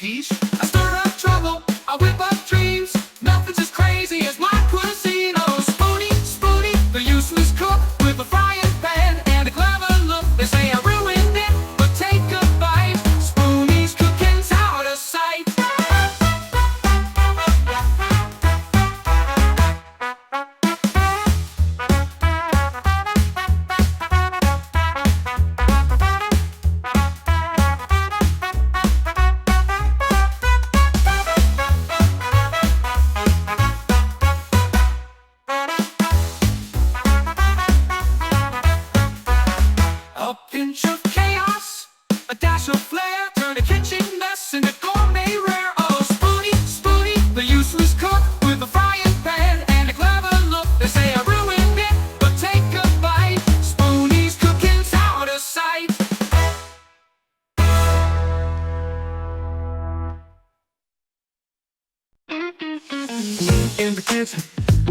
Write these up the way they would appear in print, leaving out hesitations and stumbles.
quiche. I stir up trouble, I whip up dreams. Nothing's as crazy as my cuisine. Oh, Spoonie, Spoonie, the useless cook with a frying pan and a clever look. They say I ruined it, but take a bite. Spoonie's cooking's out of sight. A pinch of chaos, a dash of flair, turn a kitchen mess into gourmet rare. Oh, Spoonie, Spoonie, the useless cook with a frying pan and a clever look. They say I ruined it, but take a bite. Spoonie's cooking's out of sight. In the kitchen,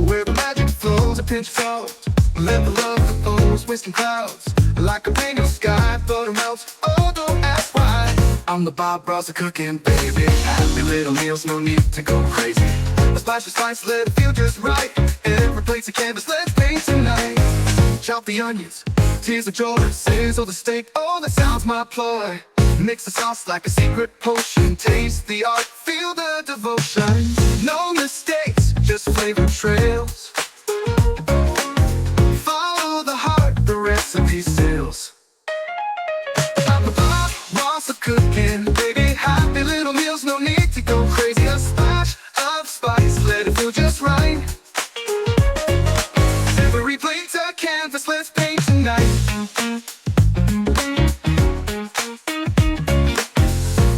where the magic flows, a pinch of salt, let the love that flows, wasting clouds, like a painted sky, butter melts. Oh, don't ask why. I'm the Bob Ross of cooking, baby. Happy little meals, no need to go crazy. A splash of spice, let it feel just right. Every plate's a canvas, let's paint tonight. Chop the onions, tears of joy, sizzle the steak. Oh, that sounds my ploy. Mix the sauce like a secret potion. Taste the art, feel the devotion. No mistakes, just flavor trails. Follow the heart, the recipe seals. I'm the Bob Ross of cooking, baby. Happy little meals, no need to go crazy. A splash of spice, let it feel just right. Every plate's a canvas, let's paint tonight.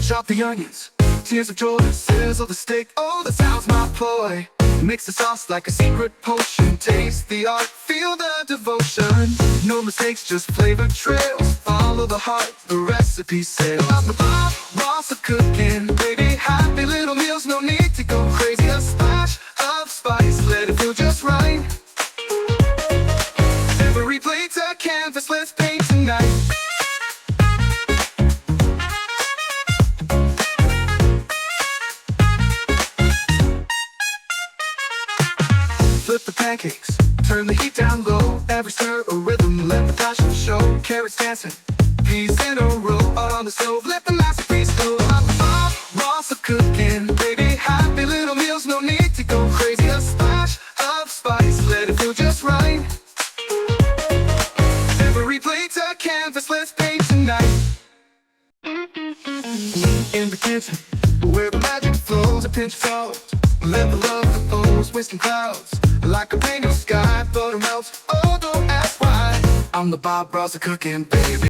Chop the onions, tears of joy, sizzle the steak. Oh, that sounds my ploy. Mix the sauce like a secret potion. Taste the art, feel the devotion. No mistakes, just flavor trails. Follow the heart, the recipe sails. I'm the Bob Ross of cooking, baby. Happy little meals, no need to go crazy. A splash of spice, let it feel just right. Every plate's a canvas, let's paint tonight. Flip the pancakes, turn the heat down low. Every stir a rhythm, let the passion show. Carrots dancing, peas in a row. On the stove, let the masterpiece go. I'm the Bob Ross of cooking, baby. Happy little meals, no need to go crazy. A splash of spice, let it feel just right. Every plate's a canvas, let's paint tonight. In the kitchen, where the magic flows, a pinch of salt, let the love that flows, wasting clouds, like a painted sky, butter melts. Oh, don't ask why. I'm the Bob Ross of cooking, baby.